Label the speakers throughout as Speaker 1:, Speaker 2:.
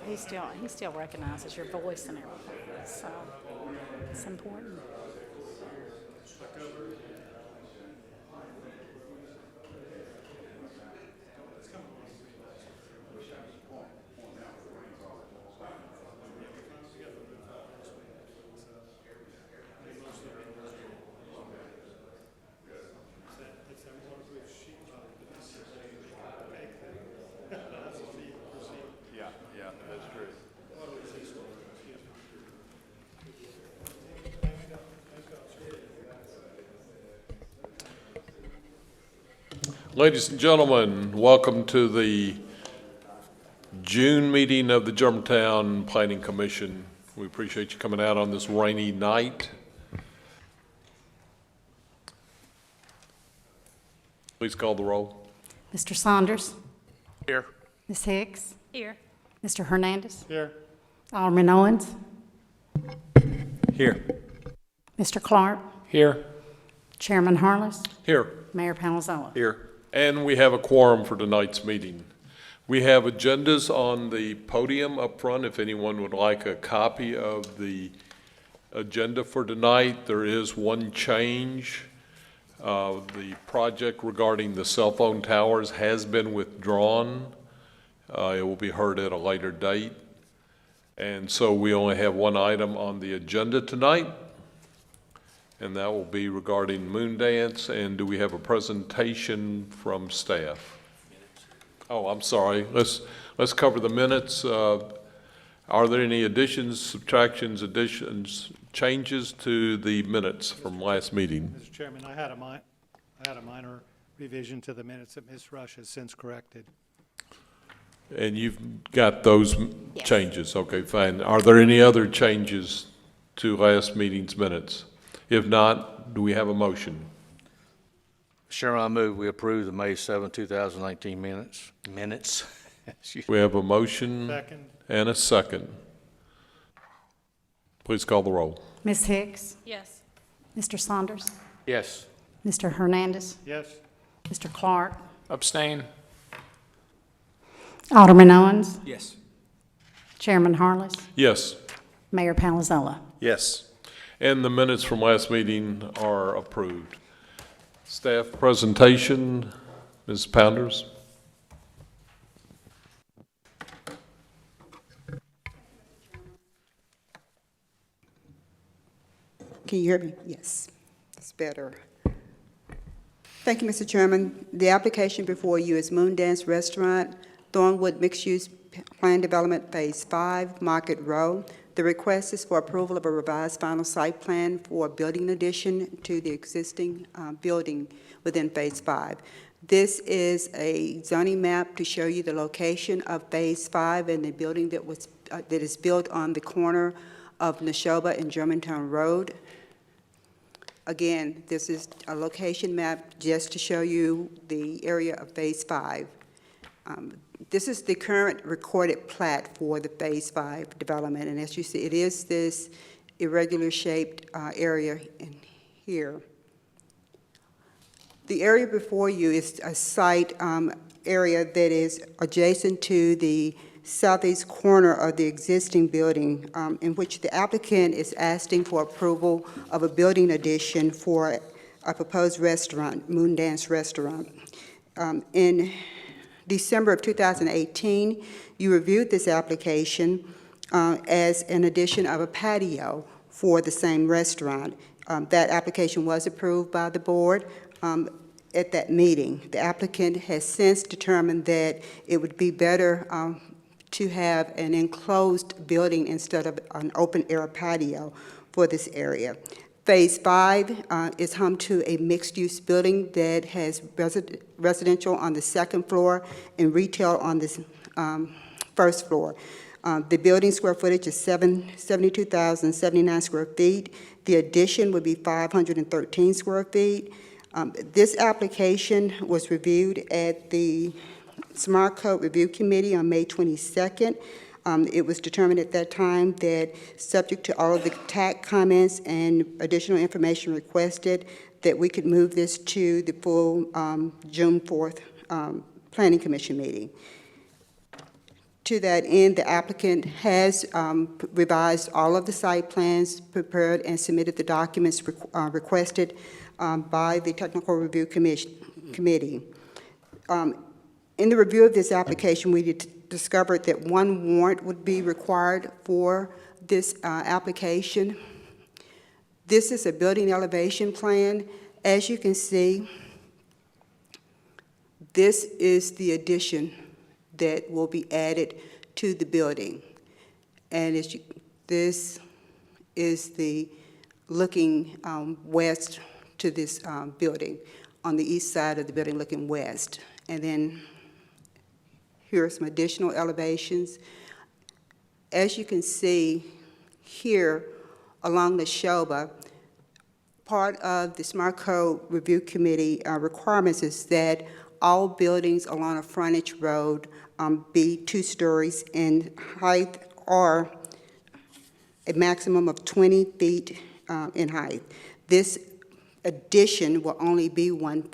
Speaker 1: he still recognizes your voice and everything, so it's important.
Speaker 2: Yeah, that's true. Ladies and gentlemen, welcome to the June meeting of the Germantown Planning Commission. We appreciate you coming out on this rainy night. Please call the roll.
Speaker 1: Mr. Saunders?
Speaker 2: Here.
Speaker 1: Ms. Hicks?
Speaker 3: Here.
Speaker 1: Mr. Hernandez?
Speaker 2: Here.
Speaker 1: Alderman Owens?
Speaker 2: Here.
Speaker 1: Mr. Clark?
Speaker 2: Here.
Speaker 1: Chairman Harless?
Speaker 2: Here.
Speaker 1: Mayor Panazzola?
Speaker 2: Here. And we have a quorum for tonight's meeting. We have agendas on the podium up front. If anyone would like a copy of the agenda for tonight, there is one change. The project regarding the cell phone towers has been withdrawn. It will be heard at a later date. And so we only have one item on the agenda tonight, and that will be regarding Moondance. And do we have a presentation from staff? Oh, I'm sorry. Let's cover the minutes. Are there any additions, subtractions, changes to the minutes from last meeting?
Speaker 4: Mr. Chairman, I had a minor revision to the minutes that Ms. Rush has since corrected.
Speaker 2: And you've got those changes. Okay, fine. Are there any other changes to last meeting's minutes? If not, do we have a motion?
Speaker 5: Chairman, I move we approve the May 7, 2019 minutes.
Speaker 2: We have a motion
Speaker 4: Second.
Speaker 2: and a second. Please call the roll.
Speaker 1: Ms. Hicks?
Speaker 3: Yes.
Speaker 1: Mr. Saunders?
Speaker 5: Yes.
Speaker 1: Mr. Hernandez?
Speaker 4: Yes.
Speaker 1: Mr. Clark?
Speaker 6: Abstain.
Speaker 1: Alderman Owens?
Speaker 6: Yes.
Speaker 1: Chairman Harless?
Speaker 2: Yes.
Speaker 1: Mayor Panazzola?
Speaker 2: Yes. And the minutes from last meeting are approved. Staff presentation, Ms. Pounders.
Speaker 7: Can you hear me? Yes, that's better. Thank you, Mr. Chairman. The application before you is Moondance Restaurant, Thornwood Mixed-Use Plan Development Phase 5, Market Row. The request is for approval of a revised final site plan for a building addition to the existing building within Phase 5. This is a zoning map to show you the location of Phase 5 and the building that is built on the corner of Neshoba and Germantown Road. Again, this is a location map just to show you the area of Phase 5. This is the current recorded plat for the Phase 5 development, and as you see, it is this irregular shaped area in here. The area before you is a site area that is adjacent to the southeast corner of the existing building, in which the applicant is asking for approval of a building addition for a proposed restaurant, Moondance Restaurant. In December of 2018, you reviewed this application as an addition of a patio for the same restaurant. That application was approved by the board at that meeting. The applicant has since determined that it would be better to have an enclosed building instead of an open-air patio for this area. Phase 5 is home to a mixed-use building that has residential on the second floor and retail on the first floor. The building square footage is 72,079 square feet. The addition would be 513 square feet. This application was reviewed at the Smart Code Review Committee on May 22nd. It was determined at that time that, subject to all of the TAC comments and additional information requested, that we could move this to the full June 4th Planning Commission meeting. To that end, the applicant has revised all of the site plans, prepared and submitted the documents requested by the Technical Review Committee. In the review of this application, we discovered that one warrant would be required for this application. This is a building elevation plan. As you can see, this is the addition that will be added to the building. And this is the looking west to this building, on the east side of the building looking west. And then here are some additional elevations. As you can see here along the Shoba, part of the Smart Code Review Committee requirements is that all buildings along a frontage road be 2 stories in height or a maximum of 20 feet in height. This addition will only be 1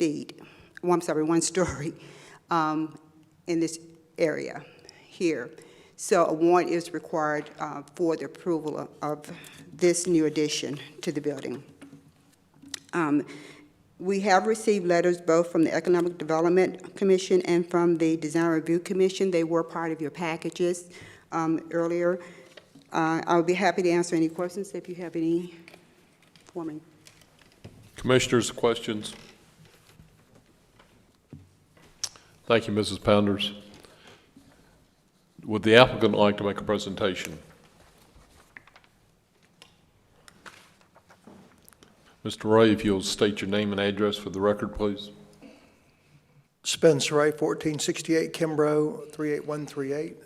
Speaker 7: story in this area here. So a warrant is required for the approval of this new addition to the building. We have received letters both from the Economic Development Commission and from the Design Review Commission. They were part of your packages earlier. I would be happy to answer any questions if you have any for me.
Speaker 2: Commissioners, questions? Thank you, Mrs. Pounders. Would the applicant like to make a presentation? Mr. Ray, if you'll state your name and address for the record, please.
Speaker 3: Spence Ray, 1468 Kimbrough, 38138.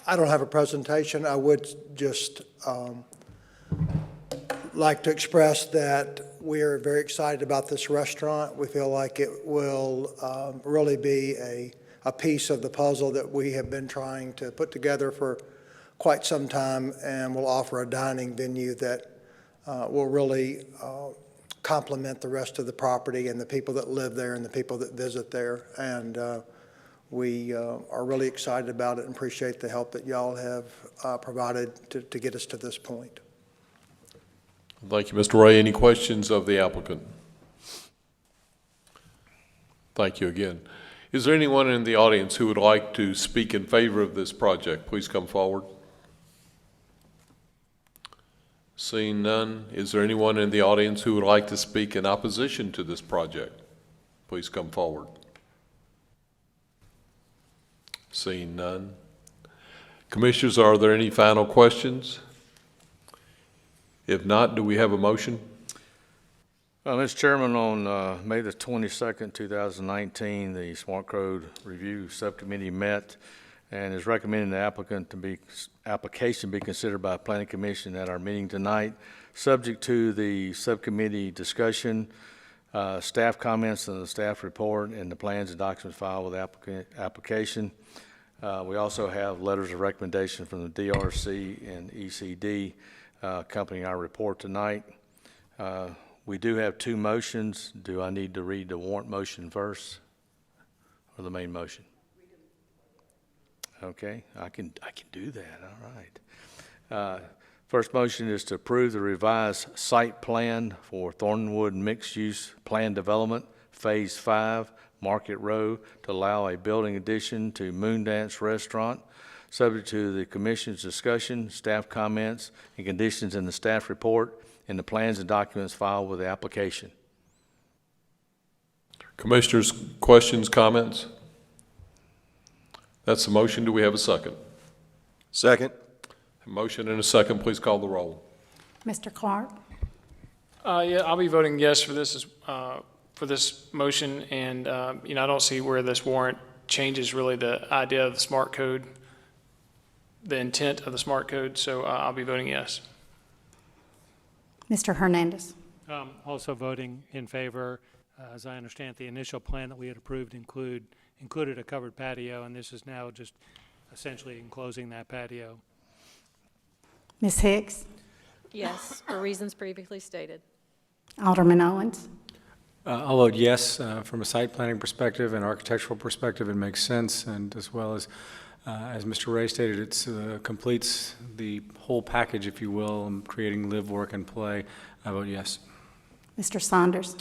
Speaker 3: I don't have a presentation. I would just like to express that we are very excited about this restaurant. We feel like it will really be a piece of the puzzle that we have been trying to put together for quite some time, and will offer a dining venue that will really complement the rest of the property and the people that live there and the people that visit there. And we are really excited about it and appreciate the help that y'all have provided to get us to this point.
Speaker 2: Thank you, Mr. Ray. Any questions of the applicant? Thank you again. Is there anyone in the audience who would like to speak in favor of this project? Please come forward. Seeing none, is there anyone in the audience who would like to speak in opposition to this project? Please come forward. Seeing none. Commissioners, are there any final questions? If not, do we have a motion?
Speaker 5: Mr. Chairman, on May the 22nd, 2019, the Smart Code Review Subcommittee met and is recommending the application be considered by the Planning Commission at our meeting tonight, subject to the subcommittee discussion, staff comments and the staff report, and the plans and documents filed with the application. We also have letters of recommendation from the DRC and ECD accompanying our report tonight. We do have 2 motions. Do I need to read the warrant motion first or the main motion? Okay, I can do that. All right. First motion is to approve the revised site plan for Thornwood Mixed-Use Plan Development, Phase 5, Market Row, to allow a building addition to Moondance Restaurant, subject to the Commission's discussion, staff comments, and conditions in the staff report, and the plans and documents filed with the application.
Speaker 2: Commissioners, questions, comments? That's the motion. Do we have a second?
Speaker 6: Second.
Speaker 2: A motion and a second. Please call the roll.
Speaker 1: Mr. Clark?
Speaker 8: Yeah, I'll be voting yes for this motion, and I don't see where this warrant changes really the idea of the smart code, the intent of the smart code. So I'll be voting yes.
Speaker 1: Mr. Hernandez?
Speaker 4: Also voting in favor. As I understand, the initial plan that we had approved included a covered patio, and this is now just essentially enclosing that patio.
Speaker 1: Ms. Hicks?
Speaker 9: Yes, for reasons previously stated.
Speaker 1: Alderman Owens?
Speaker 10: I'll vote yes. From a site planning perspective and architectural perspective, it makes sense, and as well as
Speaker 6: As Mr. Ray stated, it completes the whole package, if you will, in creating live, work, and play. I vote yes.
Speaker 1: Mr. Saunders?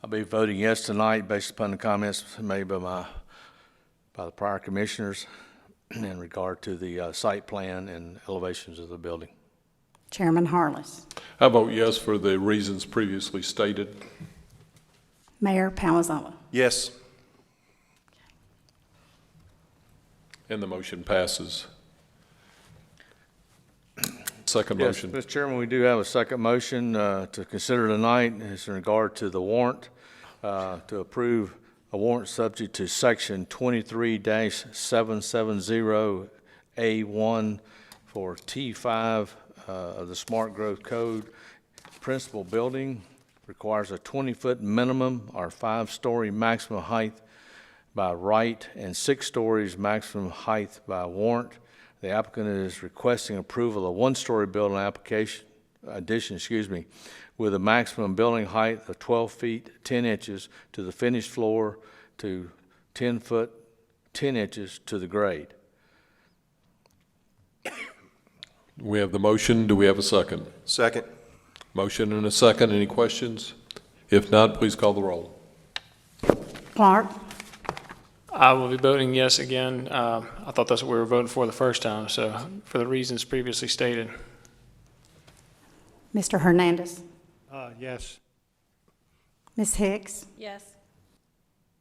Speaker 5: I'll be voting yes tonight based upon the comments made by the prior commissioners in regard to the site plan and elevations of the building.
Speaker 1: Chairman Harless?
Speaker 2: I vote yes for the reasons previously stated.
Speaker 1: Mayor Palazzolo?
Speaker 10: Yes.
Speaker 2: And the motion passes. Second
Speaker 5: Yes,
Speaker 2: motion.
Speaker 5: Mr. Chairman, we do have a second motion to consider tonight. It's in regard to the warrant, to approve a warrant subject to Section 23-770A1 for T5 of the Smart Growth Code. Principal building requires a 20-foot minimum or 5-story maximum height by right and 6 stories maximum height by warrant. The applicant is requesting approval of 1-story building addition, with a maximum building height of 12 feet 10 inches to the finished floor to 10 foot 10 inches to the grade.
Speaker 2: We have the motion. Do we have a second?
Speaker 10: Second.
Speaker 2: Motion and a second. Any questions? If not, please call the roll.
Speaker 1: Clark?
Speaker 8: I will be voting yes again. I thought that's what we were voting for the first time, so for the reasons previously stated.
Speaker 1: Mr. Hernandez?
Speaker 4: Yes.
Speaker 1: Ms. Hicks?
Speaker 9: Yes.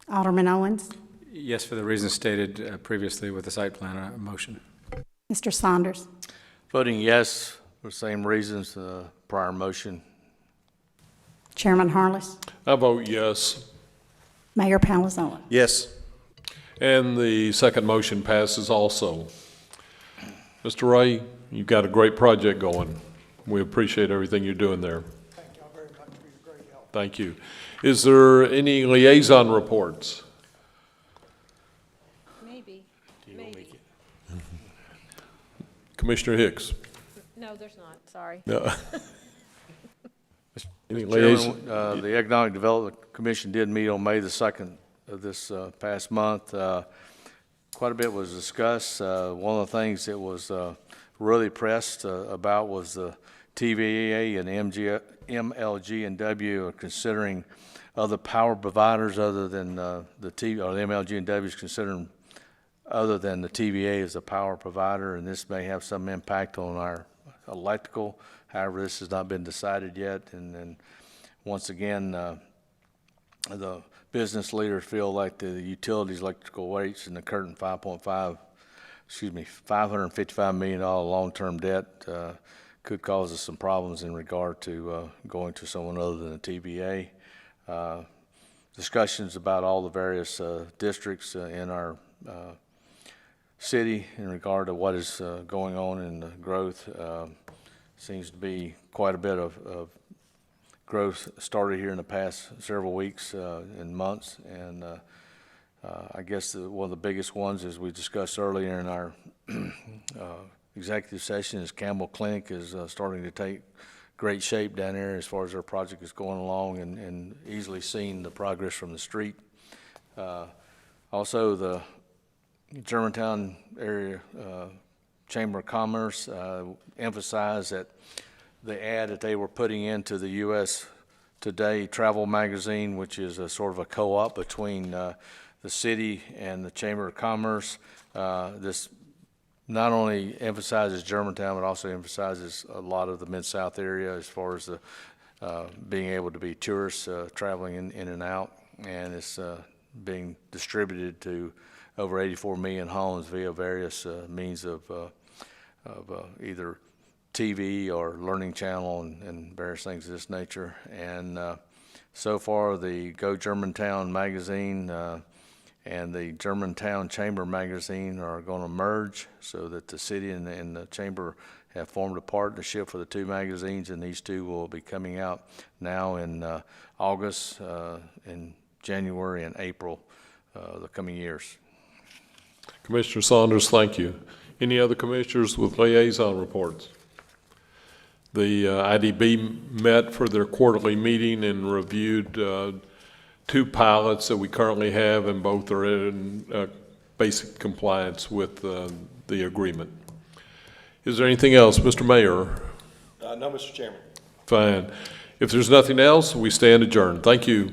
Speaker 1: Alderman Owens?
Speaker 6: Yes, for the reasons stated previously with the site plan motion.
Speaker 1: Mr. Saunders?
Speaker 5: Voting yes for the same reasons, prior motion.
Speaker 1: Chairman Harless?
Speaker 2: I vote yes.
Speaker 1: Mayor Palazzolo?
Speaker 10: Yes.
Speaker 2: And the second motion passes also. Mr. Ray, you've got a great project going. We appreciate everything you're doing there.
Speaker 3: Thank y'all very much for your great help.
Speaker 2: Thank you. Is there any liaison reports?
Speaker 9: Maybe. Maybe.
Speaker 2: Commissioner Hicks?
Speaker 9: No, there's not. Sorry.
Speaker 2: No. Any liaison?
Speaker 5: Chairman, the Economic Development Commission did meet on May the 2nd of this past month. Quite a bit was discussed. One of the things that was really pressed about was the TVA and MLG and W are considering other power providers other than the MLG and W is considering other than the TVA as a power provider, and this may have some impact on our electrical. However, this has not been decided yet, and once again, the business leaders feel like the utilities electrical rates and the current $555 million long-term debt could cause us some problems in regard to going to someone other than the TVA. Discussions about all the various districts in our city in regard to what is going on in the growth. Seems to be quite a bit of growth started here in the past several weeks and months, and I guess one of the biggest ones, as we discussed earlier in our executive session, is Campbell Clinic is starting to take great shape down there as far as their project is going along, and easily seeing the progress from the street. Also, the Germantown area Chamber of Commerce emphasized that the ad that they were putting into the U.S. Today travel magazine, which is a sort of a co-op between the city and the Chamber of Commerce. This not only emphasizes Germantown, but also emphasizes a lot of the Mid-South area as far as the being able to be tourists traveling in and out, and it's being distributed to over 84 million homes via various means of either TV or Learning Channel and various things of this nature. And so far, the Go Germantown magazine and the Germantown Chamber magazine are going to merge, so that the city and the chamber have formed a partnership for the two magazines, and these two will be coming out now in August, in January and April the coming years.
Speaker 2: Commissioner Saunders, thank you. Any other commissioners with liaison reports? The IDB met for their quarterly meeting and reviewed two pilots that we currently have, and both are in basic compliance with the agreement. Is there anything else, Mr. Mayor?
Speaker 10: No, Mr. Chairman.
Speaker 2: Fine. If there's nothing else, we stand adjourned. Thank you.